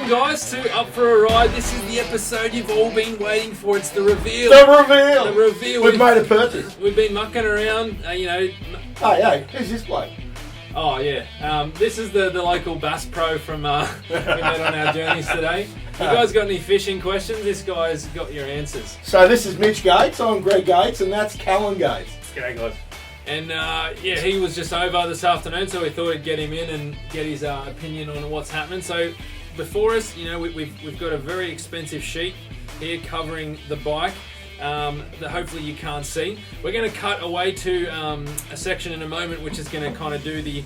guys, to Up for a Ride. This is the episode you've all been waiting for. It's the reveal. The reveal. We've made a purchase. We've been mucking around, Hey, who's this bloke? Oh, yeah. This is the local bass pro from we met on our journeys today. You guys got any fishing questions? This guy's got your answers. So this is Mitch Gates, I'm Greg Gates, and that's Callan Gates. G'day, guys. And he was just over this afternoon, so we thought we'd get him in and get his opinion on what's happening. So before us, we've got a very expensive sheet here covering the bike that hopefully you can't see. We're going to cut away to a section in a moment, which is going to kind of do the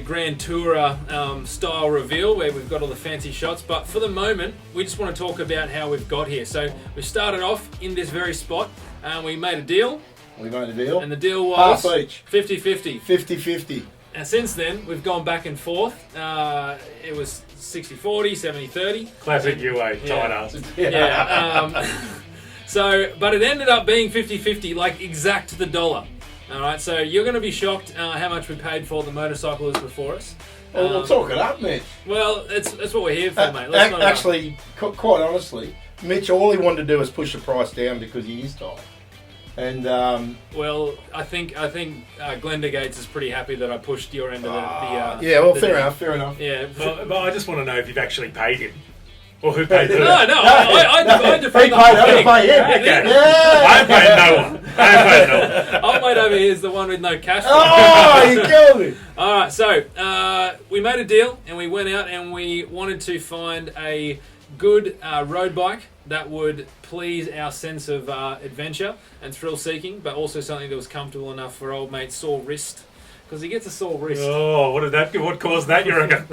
Grand Tour style reveal, where we've got all the fancy shots. But for the moment, we just want to talk about how we've got here. So we started off in this very spot, and we made a deal. We made a deal. And the deal was half each. 50-50. 50-50. And since then, we've gone back and forth. It was 60-40, 70-30. Classic UA, tight ass. Yeah. But it ended up being 50-50, like exact to the dollar. All right, so you're going to be shocked how much we paid for the motorcycle that was before us. Well, we'll talk it up, Mitch. Well, that's what we're here for, mate. Actually, quite honestly, Mitch, all he wanted to do was push the price down because he is tired. And I think Glenda Gates is pretty happy that I pushed your end of the yeah, well, fair enough. Yeah, but I just want to know if you've actually paid him. Or who paid him? No, I defend the I whole thing. pay him. Okay. Yeah. I ain't paid no one. Old mate over here is the one with no cash. Oh, you killed me. All right, so we made a deal and we went out and we wanted to find a good road bike that would please our sense of adventure and thrill seeking, but also something that was comfortable enough for old mate sore wrist, because he gets a sore wrist. Oh, what caused that, you reckon?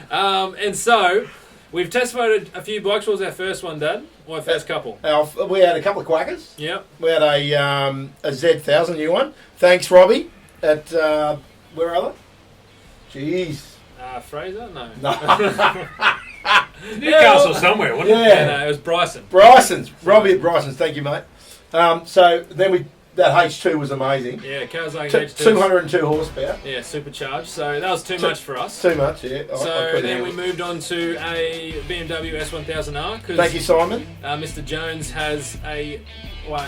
And so we've test voted a few bikes. What was our first one, Dad? Or our first couple? We had a couple of quackers. Yep. We had a Z1000 new one. Thanks, Robbie. At where are they? Jeez. Fraser? No. Newcastle somewhere, wasn't it? Yeah, no, it was Bryson. Bryson's. Robbie at Bryson's. Thank you, mate. So then that H2 was amazing. Yeah, Kawasaki H2. 202 horsepower. Yeah, supercharged. So that was too much for us. Too much, yeah. So then we moved on to a BMW S1000R. Thank you, Simon. Mr. Jones has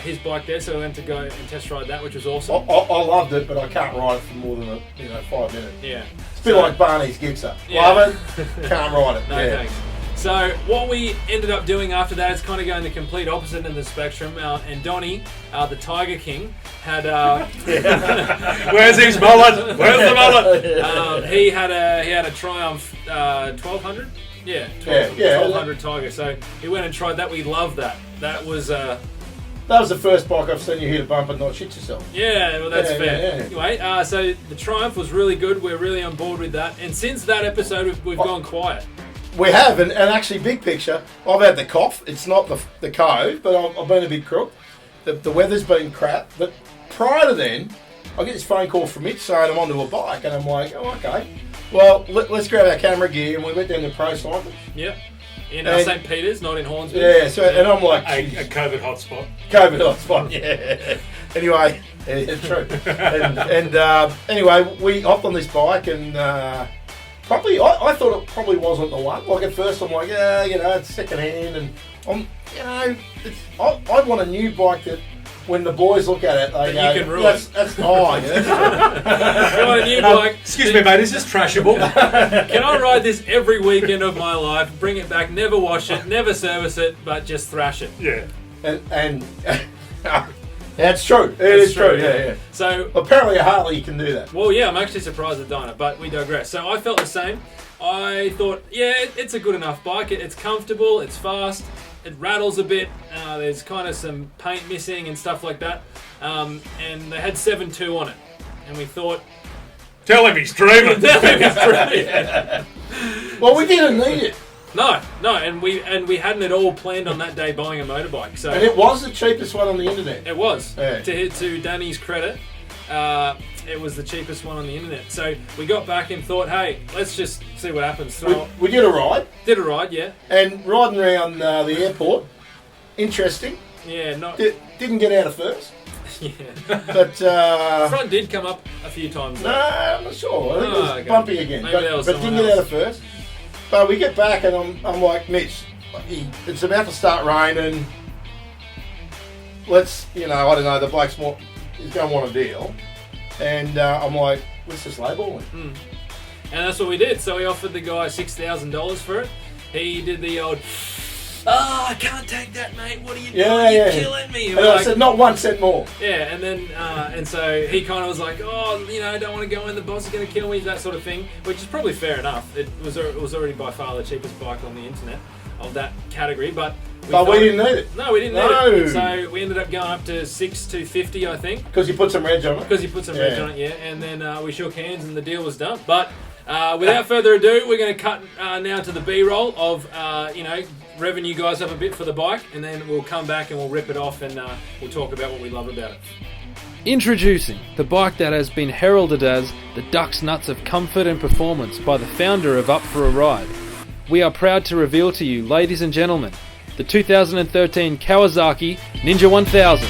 his bike there, so we went to go and test ride that, which was awesome. I loved it, but I can't ride it for more than 5 minutes. Yeah. It's a bit like Barney's Gibson. Yeah. Love it, can't ride it. No, thanks. So what we ended up doing after that is kind of going the complete opposite end of the spectrum. And Donnie, the Tiger King, had Where's his mullet? Where's the mullet? he had a Triumph 1200. Yeah, 1200 Tiger. So he went and tried that. We loved that. That was the first bike I've seen you hit a bump and not shit yourself. Yeah, well, that's fair. Yeah. Anyway, so the Triumph was really good. We're really on board with that. And since that episode, we've gone quiet. We have, and actually, big picture, I've had the cough. It's not the cove, but I've been a bit crook. The weather's been crap. But prior to then, I get this phone call from Mitch saying I'm onto a bike, and I'm like, oh, okay. Well, let's grab our camera gear, and we went down to Pro Cycle. Yep. In St. Peter's, not in Hornsby. Yeah, and I'm like... A COVID hotspot. COVID hotspot, yeah. Anyway, yeah, true. Anyway, we hopped on this bike and... I thought it probably wasn't the one. Like at first, I'm like, yeah, it's second hand, and I want a new bike that when the boys look at it, they go, you can ruin. That's nice. You want a new bike? Excuse me, mate. Is this trashable? Can I ride this every weekend of my life? Bring it back, never wash it, never service it, but just thrash it. Yeah. And that's true. It is true. Yeah. So apparently a Harley can do that. Well, yeah, I'm actually surprised at Dinah, but we digress. So I felt the same. I thought, yeah, it's a good enough bike. It's comfortable. It's fast. It rattles a bit. There's kind of some paint missing and stuff like that. And they had 7.2 on it, and we thought, tell him he's dreaming. Well, we didn't need it. No, and we hadn't at all planned on that day buying a motorbike. So and it was the cheapest one on the internet. It was. Yeah. To Danny's credit, it was the cheapest one on the internet. So we got back and thought, hey, let's just see what happens. We did a ride. Did a ride, yeah. And riding around the airport, interesting. Yeah, Didn't get out of first. Yeah. But front did come up a few times. No, I'm not sure. I think it was bumpy again. Maybe but didn't get out of first. But we get back and I'm like, Mitch, it's about to start raining. Let's, I don't know, the bloke's he's going to want a deal. And I'm like, let's just lowball him. And that's what we did. So we offered the guy $6,000 for it. He did the old, I can't take that, mate. What are you doing? You're killing me. And I said, not 1 cent more. Yeah, and then and so he kind of was like, I don't want to go in. The boss is going to kill me, that sort of thing, which is probably fair enough. It was already by far the cheapest bike on the internet of that category, but we didn't need it. No, we didn't need it. So we ended up going up to $6,250, I think. Because you put some reg on it. Because you put some reg on it, yeah. And then we shook hands and the deal was done. But without further ado, we're going to cut now to the B-roll of, revving you guys up a bit for the bike, and then we'll come back and we'll rip it off and we'll talk about what we love about it. Introducing the bike that has been heralded as the Duck's Nuts of comfort and performance by the founder of Up for a Ride. We are proud to reveal to you, ladies and gentlemen, the 2013 Kawasaki Ninja 1000.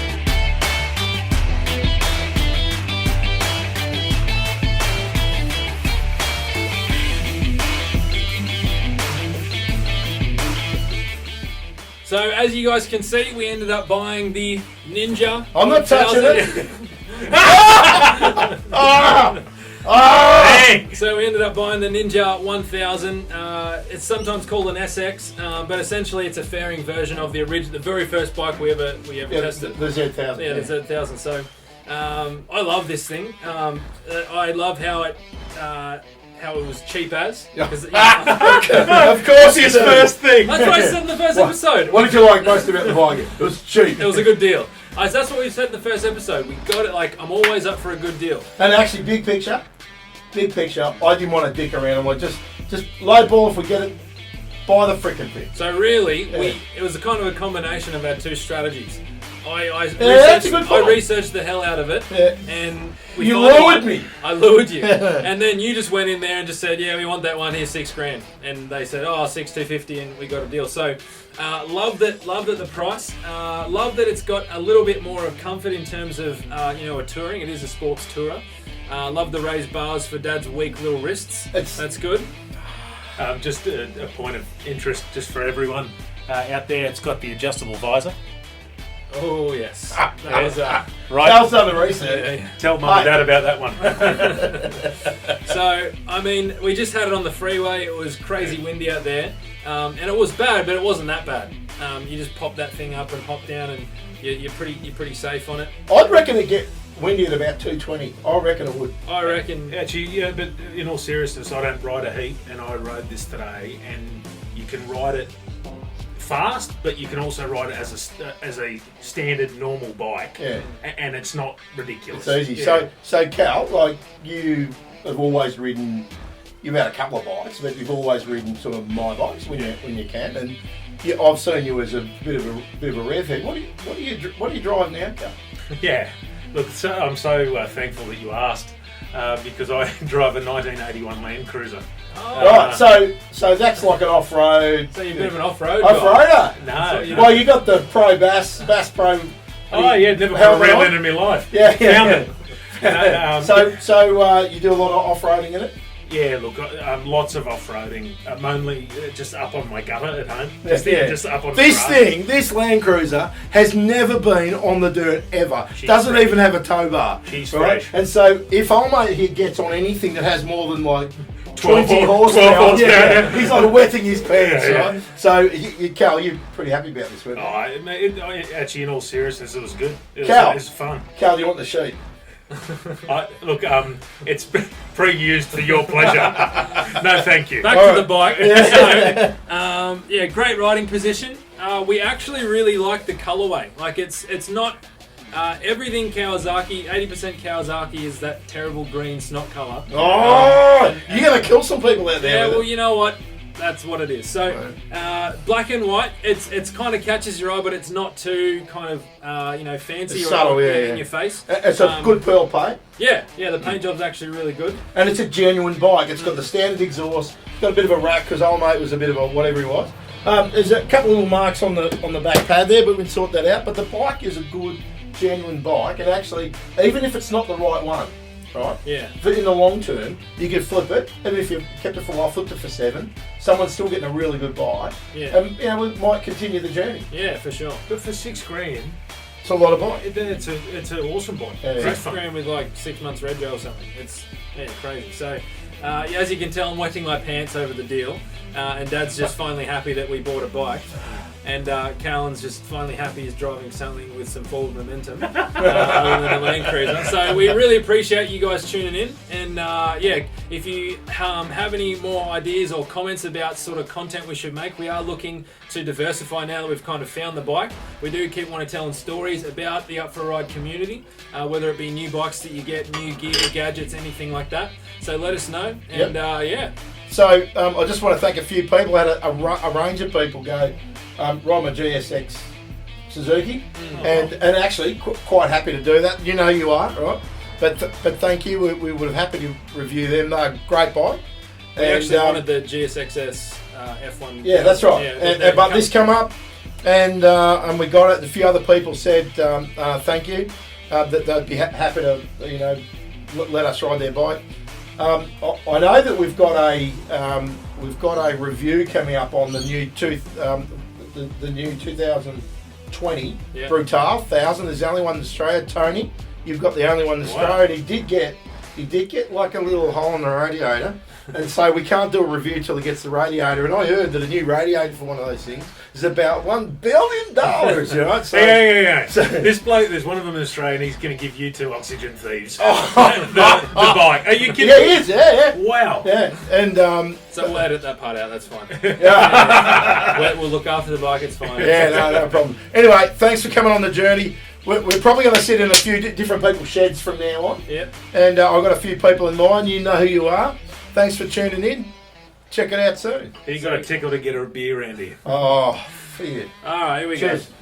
So as you guys can see, we ended up buying the Ninja. I'm not touching it. So we ended up buying the Ninja 1000. It's sometimes called an SX, but essentially it's a fairing version of the very first bike we ever tested. The Z1000. Yeah, the Z1000. So I love this thing. I love how it was cheap as. Of course, his first thing. That's what I said in the first episode. What did you like most about the bike? It was cheap. It was a good deal. That's what we said in the first episode. We got it. I'm always up for a good deal. And actually, big picture. I didn't want to dick around. I'm like, just low ball if we get it. Buy the frickin' thing. So really, it was a kind of a combination of our two strategies. I researched the hell out of it, and you lured me. I lured you, and then you just went in there and just said, "Yeah, we want that one here, $6,000," and they said, "Oh, $6,250," and we got a deal. So, loved it. The price. Love that it's got a little bit more of comfort in terms of a touring. It is a sports tourer. Love the raised bars for Dad's weak little wrists. That's good. Just a point of interest, just for everyone out there. It's got the adjustable visor. Oh yes, right. That's done the research. Yeah. Tell Mum and Dad about that one. So I mean, we just had it on the freeway. It was crazy windy out there, and it was bad, but it wasn't that bad. You just pop that thing up and hop down, and you're pretty safe on it. I'd reckon it get windy at about 220. I reckon it would. I reckon. Actually, yeah, but in all seriousness, I don't ride a heat, and I rode this today, and you can ride it fast, but you can also ride it as a standard normal bike, and it's not ridiculous. It's easy. Yeah. So Cal, like you have always ridden. You've had a couple of bikes, but you've always ridden sort of my bikes when you can, and I've seen you as a bit of a rev head. What do you drive now, Cal? Yeah, look, I'm so thankful that you asked, because I drive a 1981 Land Cruiser. Oh. Right, so that's like an off-road. So you're a bit of an off-road off-roader? No. Well, you got the Pro Bass Pro. Oh yeah, never put a rail in my life. Yeah. Found it. So you do a lot of off-roading in it? Yeah, look, lots of off-roading. I'm only just up on my gutter at home. Just up on this Land Cruiser has never been on the dirt ever. Doesn't even have a tow bar. She's right? fresh. And so if old mate here gets on anything that has more than like 12 horsepower, horsepower. he's like wetting his pants, Yeah. right? So, Cal, you're pretty happy about this, weren't you? Actually, in all seriousness, it was good. It was fun. Cal, you want the sheet? Look, it's pre-used for your pleasure. No, thank you. Back to the bike. So, great riding position. We actually really like the colorway. Like it's not everything Kawasaki. 80% Kawasaki is that terrible green snot color. Oh, you're gonna kill some people out there. Yeah, well, you know what? That's what it is. So, black and white, it's kind of catches your eye, but it's not too kind of fancy it's or subtle, in your face. It's a good pearl paint. Yeah, the paint job's actually really good. And it's a genuine bike. It's got the standard exhaust. It's got a bit of a rack because old mate was a bit of a whatever he was. There's a couple of little marks on the back pad there, but we can sort that out. But the bike is a good, genuine bike, and actually, even if it's not the right one, right? Yeah. But in the long term, you could flip it, and if you kept it for a while, flipped it for 7, someone's still getting a really good buy. Yeah. And, we might continue the journey. Yeah, for sure. But for $6,000, It's a lot of buy. then it's an awesome bike. Yeah. Great fun. $6,000 with like 6 months rego or something. It's crazy. So, as you can tell, I'm wetting my pants over the deal, and Dad's just finally happy that we bought a bike. And Callan's just finally happy he's driving something with some forward momentum other than a Land Cruiser. So we really appreciate you guys tuning in. And if you have any more ideas or comments about sort of content we should make, we are looking to diversify now that we've kind of found the bike. We do keep wanting to telling stories about the Up for a Ride community, whether it be new bikes that you get, new gear, gadgets, anything like that. So let us know. And So I just want to thank a few people. I had a range of people go, ride my GSX Suzuki, and actually quite happy to do that. You know you are, right? But thank you. We would have happy to review them. They're a great bike. We actually wanted the GSXS F1. Yeah, that's right. Yeah, but this come up, and we got it. A few other people said thank you. That they'd be happy to let us ride their bike. I know that we've got a review coming up on the new the new 2020 Brutal 1000. There's the only one in Australia. Tony, you've got the only one in Australia. And he did get like a little hole in the radiator, and so we can't do a review till he gets the radiator. And I heard that a new radiator for one of those things is about $1 billion. Right? So, yeah. So, this bloke, there's one of them in Australia, and he's going to give you 2 oxygen thieves. The bike. Are you kidding? Yeah, he is. Yeah. Wow. Yeah, and So we'll edit that part out. That's fine. yeah. We'll look after the bike. It's fine. Yeah, no problem. Anyway, thanks for coming on the journey. We're probably going to sit in a few different people's sheds from now on. Yep. And I've got a few people in mind. You know who you are. Thanks for tuning in. Check it out soon. He got a tickle to get a beer around here. Oh, for you. All right, here we Cheers. go.